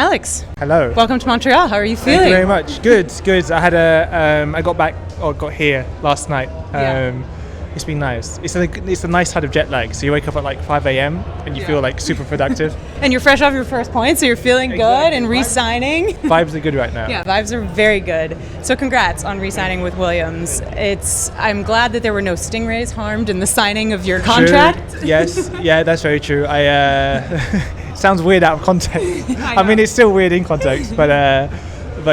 Alex. Hello. Welcome to Montreal. How are you feeling? Thank you very much. Good. I got here last night. It's been nice. It's a nice side of jet lag. So you wake up at like 5 a.m. and you feel like super productive. And you're fresh off your first point, so you're feeling good and re-signing. Vibes are good right now. Yeah, vibes are very good. So congrats on re-signing with Williams. I'm glad that there were no stingrays harmed in the signing of your contract. True. Yes. Yeah, that's very true. It sounds weird out of context. I mean, it's still weird in context, but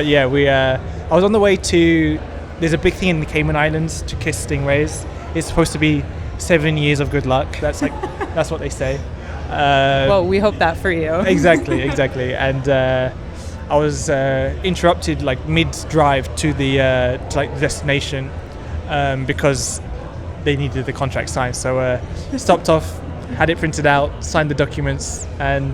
yeah, I was on the way to. There's a big thing in the Cayman Islands to kiss stingrays. It's supposed to be 7 years of good luck. That's what they say. Well, we hope that for you. Exactly. And I was interrupted like mid-drive to the destination because they needed the contract signed. So stopped off, had it printed out, signed the documents, and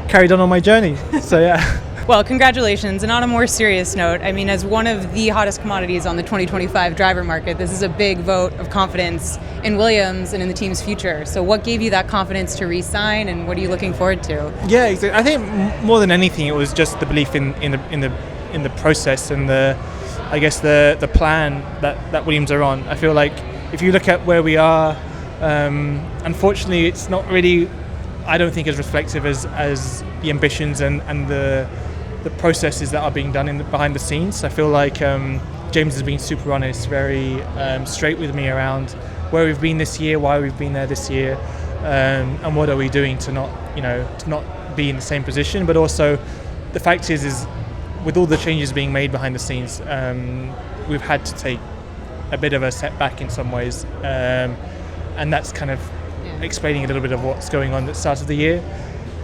carried on my journey. So yeah. Well, congratulations. And on a more serious note, I mean, as one of the hottest commodities on the 2025 driver market, this is a big vote of confidence in Williams and in the team's future. So what gave you that confidence to re-sign, and what are you looking forward to? Yeah, exactly. I think more than anything, it was just the belief in the process and the plan that Williams are on. I feel like if you look at where we are, unfortunately, it's not really, I don't think, as reflective as the ambitions and the processes that are being done behind the scenes. I feel like James has been super honest, very straight with me around where we've been this year, why we've been there this year, and what are we doing to not be in the same position. But also, the fact is with all the changes being made behind the scenes, we've had to take a bit of a setback in some ways, and that's kind of explaining a little bit of what's going on at the start of the year.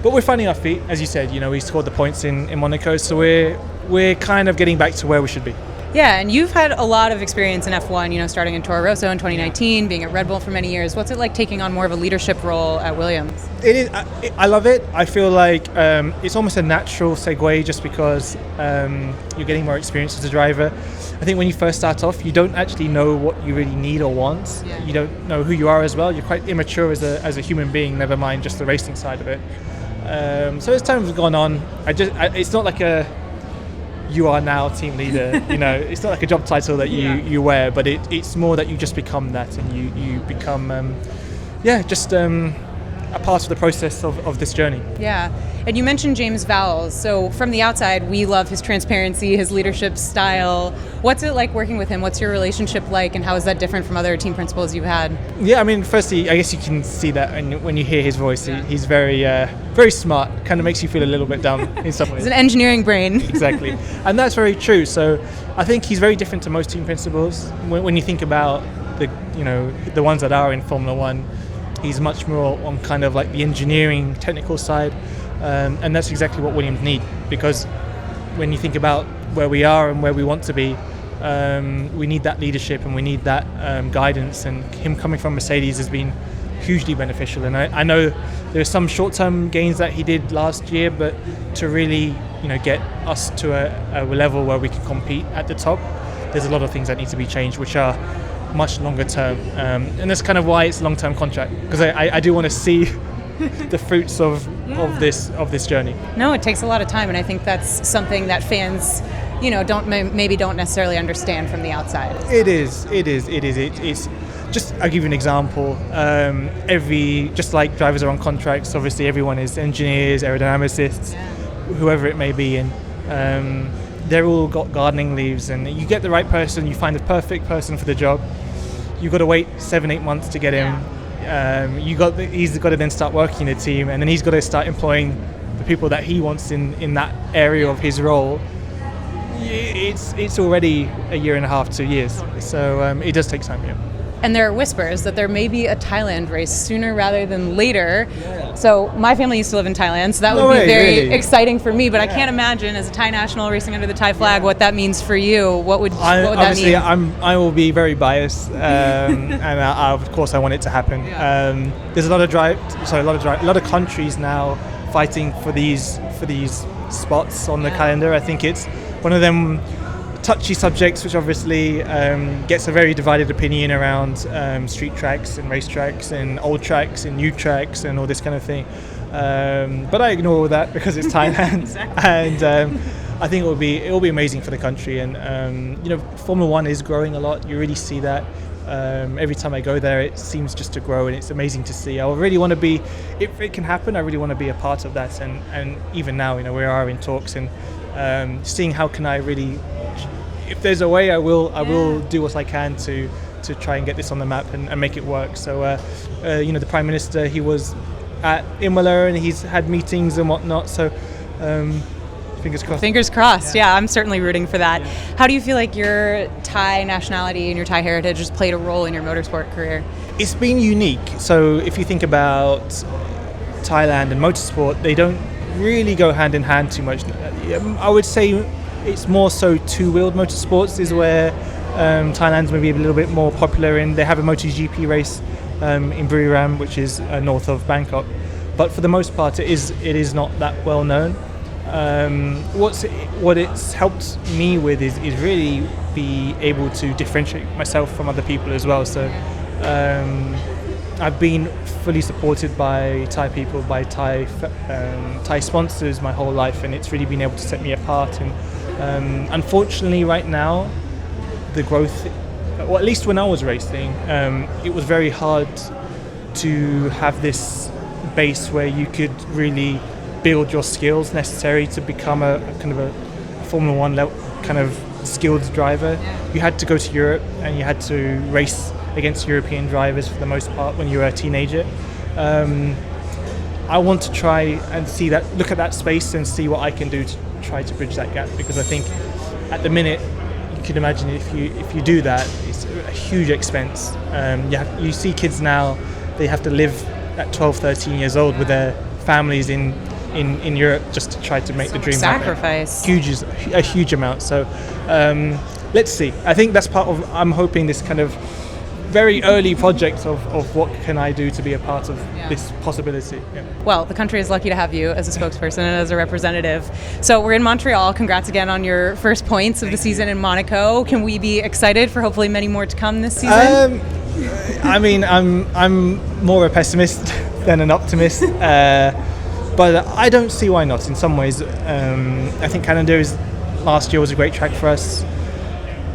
But we're finding our feet, as you said. We scored the points in Monaco, so we're kind of getting back to where we should be. Yeah, and you've had a lot of experience in F1, starting in Toro Rosso in 2019, being at Red Bull for many years. What's it like taking on more of a leadership role at Williams? It is. I love it. I feel like it's almost a natural segue just because you're getting more experience as a driver. I think when you first start off, you don't actually know what you really need or want. Yeah. You don't know who you are as well. You're quite immature as a human being, never mind just the racing side of it. So as time has gone on, it's not like you are now team leader. It's not like a job title that you wear, but it's more that you just become that, and you become a part of the process of this journey. Yeah, and you mentioned James Vowles. So from the outside, we love his transparency, his leadership style. What's it like working with him? What's your relationship like, and how is that different from other team principals you've had? Yeah, I mean, firstly, I guess you can see that when you hear his voice. He's very smart. Kind of makes you feel a little bit dumb in some ways. He's an engineering brain. Exactly, and that's very true. So I think he's very different to most team principals. When you think about the ones that are in Formula One, he's much more on kind of like the engineering, technical side, and that's exactly what Williams need, because when you think about where we are and where we want to be, we need that leadership and we need that guidance, and him coming from Mercedes has been hugely beneficial. And I know there's some short-term gains that he did last year, but to really get us to a level where we can compete at the top, there's a lot of things that need to be changed, which are much longer term, and that's kind of why it's a long-term contract, because I do want to see the fruits of this journey. No, it takes a lot of time, and I think that's something that fans don't necessarily understand from the outside. It is. It's just, I'll give you an example. Just like drivers are on contracts, obviously everyone is engineers, aerodynamicists, whoever it may be, and they're all got gardening leaves, and you get the right person, you find the perfect person for the job. You've got to wait 7-8 months to get him. He's got to then start working in the team, and then he's got to start employing the people that he wants in that area of his role. It's already a year and a half, 2 years. So it does take time, yeah. And there are whispers that there may be a Thailand race sooner rather than later. Yeah. So my family used to live in Thailand, so that would be very exciting for me. But I can't imagine, as a Thai national racing under the Thai flag, what that means for you. What would that mean? I will be very biased, and of course I want it to happen. Yeah. There's a lot of countries now fighting for these spots on the calendar. I think it's one of them touchy subjects, which obviously gets a very divided opinion around street tracks and race tracks and old tracks and new tracks and all this kind of thing. But I ignore all that because it's Thailand. Exactly. And I think it will be amazing for the country. And Formula One is growing a lot. You really see that. Every time I go there, it seems just to grow, and it's amazing to see. I really want to be, if it can happen, I really want to be a part of that. And even now, we are in talks and seeing how can I really, if there's a way, I will do what I can to try and get this on the map and make it work. So, the Prime Minister, he was at Imola and he's had meetings and whatnot. So, fingers crossed. Fingers crossed. Yeah, I'm certainly rooting for that. Yeah. How do you feel like your Thai nationality and your Thai heritage has played a role in your motorsport career? It's been unique. So if you think about Thailand and motorsport, they don't really go hand in hand too much. I would say it's more so two-wheeled motorsports is where Thailand's maybe a little bit more popular in. They have a MotoGP race in Buriram, which is north of Bangkok. But for the most part, it is not that well known. What it's helped me with is really be able to differentiate myself from other people as well. So I've been fully supported by Thai people, by Thai sponsors my whole life, and it's really been able to set me apart. And unfortunately, right now, the growth, or at least when I was racing, it was very hard to have this base where you could really build your skills necessary to become a kind of a Formula One level, kind of skilled driver. You had to go to Europe and you had to race against European drivers for the most part when you were a teenager. I want to try and look at that space and see what I can do to try to bridge that gap, because I think at the minute, you can imagine if you do that, it's a huge expense. You see kids now, they have to live at 12, 13 years old with their families in Europe just to try to make the dream sacrifice. Happen. A huge amount. So let's see. I think that's part of, I'm hoping this kind of very early project of what can I do to be a part of this possibility. Yeah. Well, the country is lucky to have you as a spokesperson and as a representative. So we're in Montreal. Congrats again on your first points of the season in Monaco. Can we be excited for hopefully many more to come this season? I mean, I'm more a pessimist than an optimist. But I don't see why not. In some ways, I think Canada last year was a great track for us.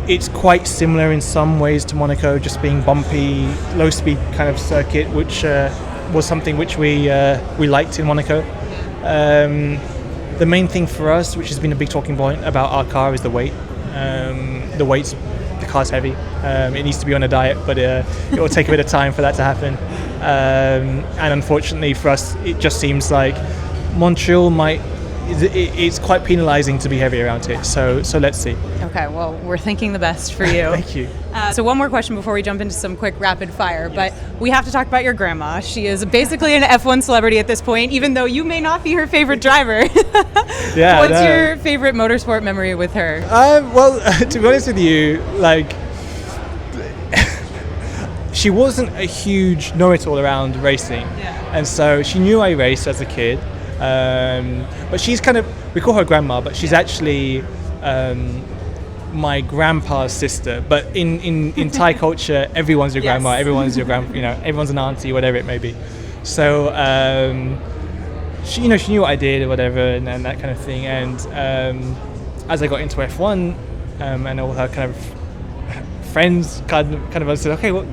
It's quite similar in some ways to Monaco, just being bumpy, low-speed kind of circuit, which was something which we liked in Monaco. The main thing for us, which has been a big talking point about our car, is the weight. The car's heavy. It needs to be on a diet, but it will take a bit of time for that to happen. And unfortunately for us, it just seems like Montreal it's quite penalising to be heavy around here. So let's see. Okay, well, we're thinking the best for you. Thank you. So one more question before we jump into some quick rapid fire, but we have to talk about your grandma. She is basically an F1 celebrity at this point, even though you may not be her favorite driver. What's your favorite motorsport memory with her? Well, to be honest with you, she wasn't a huge know-it-all around racing, and so she knew I raced as a kid. But she's kind of, we call her grandma, but she's actually my grandpa's sister. But in Thai culture, everyone's your grandma, everyone's your everyone's an auntie, whatever it may be. So she knew what I did or whatever, and that kind of thing. And as I got into F1, and all her kind of friends kind of said, okay, well,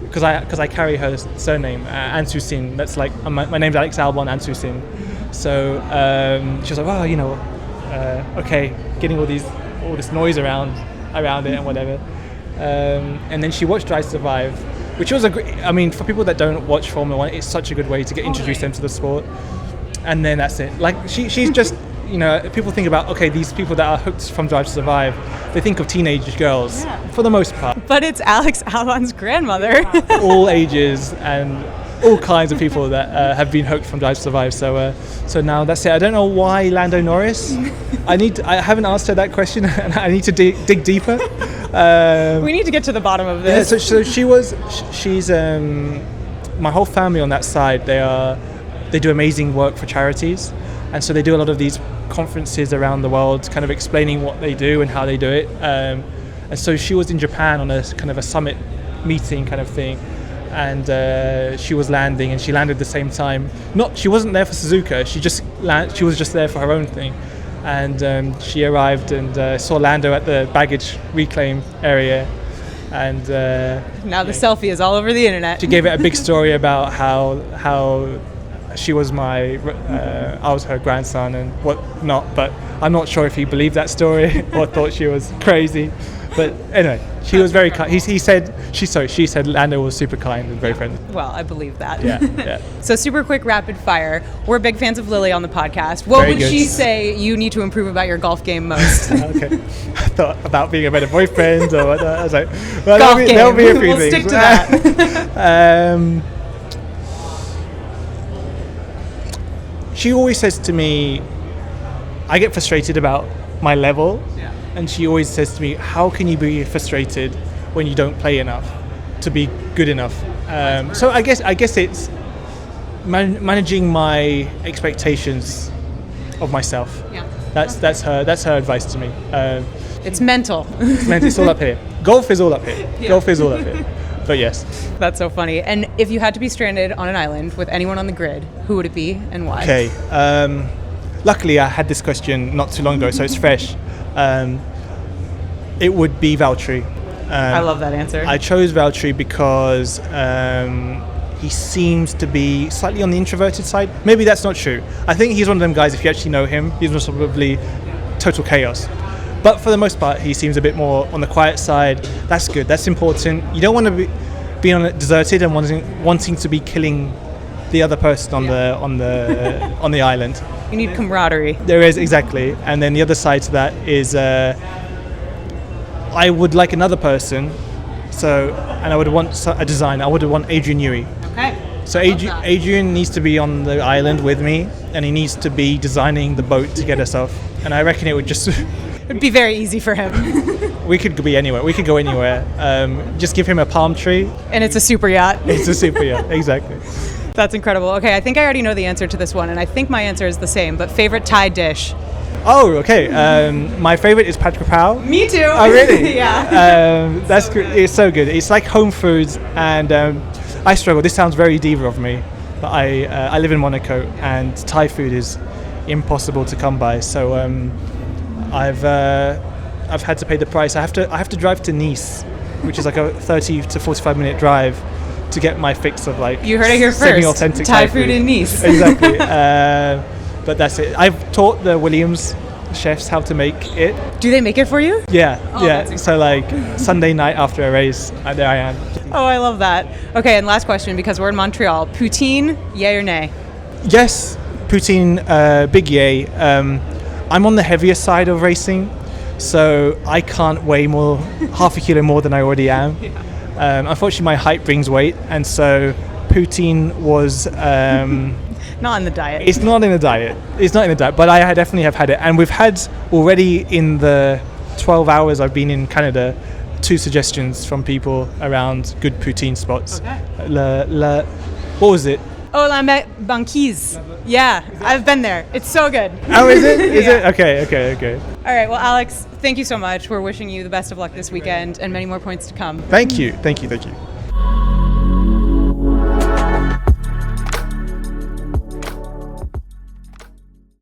because I carry her surname, Ansu Sin. That's like my name's Alex Albon, Ansu Sin. So she was like, well, okay, getting all this noise around it and whatever. And then she watched Drive to Survive, which was for people that don't watch Formula One, it's such a good way to get introduced them to the sport. And then that's it. Like she's just. People think about, okay, these people that are hooked from Drive to Survive, they think of teenage girls for the most part. But it's Alex Albon's grandmother. All ages and all kinds of people that have been hooked from Drive to Survive. So now that's it. I don't know why Lando Norris. I haven't asked her that question, and I need to dig deeper. We need to get to the bottom of this. Yeah, so she's my whole family on that side. They do amazing work for charities. And so they do a lot of these conferences around the world, kind of explaining what they do and how they do it. And so she was in Japan on a kind of a summit meeting kind of thing. and she was landing, and she landed the same time. She wasn't there for Suzuka. She was just there for her own thing, and she arrived and saw Lando at the baggage reclaim area, and now the selfie is all over the internet. She gave it a big story about how she was I was her grandson and what not, but I'm not sure if he believed that story or thought she was crazy. But anyway, she was very kind. She said Lando was super kind and very friendly. Well, I believe that. Yeah. So super quick rapid fire. We're big fans of Lily on the podcast. What would she say you need to improve about your golf game most? Okay. I thought about being a better boyfriend or whatnot. I was like, well, there'll be a few we'll things. Stick to that. She always says to me, I get frustrated about my level. And she always says to me, how can you be frustrated when you don't play enough to be good enough? So I guess it's managing my expectations of myself. Yeah. That's her advice to me. It's mental. It's all up here. Golf is all up here. Yeah. Golf is all up here. But yes. That's so funny. And if you had to be stranded on an island with anyone on the grid, who would it be and why? Okay. Luckily, I had this question not too long ago, so it's fresh. It would be Valtteri. I love that answer. I chose Valtteri because he seems to be slightly on the introverted side. Maybe that's not true. I think he's one of them guys, if you actually know him, he's probably total chaos. But for the most part, he seems a bit more on the quiet side. That's good. That's important. You don't want to be on it deserted and wanting to be killing the other person on the island. You need camaraderie. There is, exactly. And then the other side to that is I would like another person. And I would want a designer. I would want Adrian Newey. Okay. So Adrian needs to be on the island with me, and he needs to be designing the boat to get us off. And I reckon it would just... It'd be very easy for him. We could be anywhere. We could go anywhere. Just give him a palm tree. And it's a super yacht. It's a super yacht, exactly. That's incredible. Okay, I think I already know the answer to this one, and I think my answer is the same, but favorite Thai dish? Oh, okay. My favorite is pad krapao. Me too. Oh, really? Yeah. That's good. It's so good. It's like home foods, and I struggle. This sounds very diva of me, but I live in Monaco, and Thai food is impossible to come by. So I've had to pay the price. I have to drive to Nice, which is like a 30 to 45 minute drive, to get my fix of like you heard it here first. Semi-authentic Thai food in Nice. Exactly. But that's it. I've taught the Williams chefs how to make it. Do they make it for you? Yeah, oh, yeah. So like Sunday night after a race, there I am. Oh, I love that. Okay, and last question, because we're in Montreal. Poutine, yay or nay? Yes, poutine, big yay. I'm on the heavier side of racing, so I can't weigh more, half a kilo more than I already am. Yeah. Unfortunately, my height brings weight, and so poutine was... not in the diet. It's not in the diet. It's not in the diet, but I definitely have had it. And we've had already in the 12 hours I've been in Canada, 2 suggestions from people around good poutine spots. Okay. What was it? Oh, La Banquise. Yeah, I've been there. It's so good. Oh, is it? Is it? Okay. All right, well, Alex, thank you so much. We're wishing you the best of luck this weekend and many more points to come. Thank you.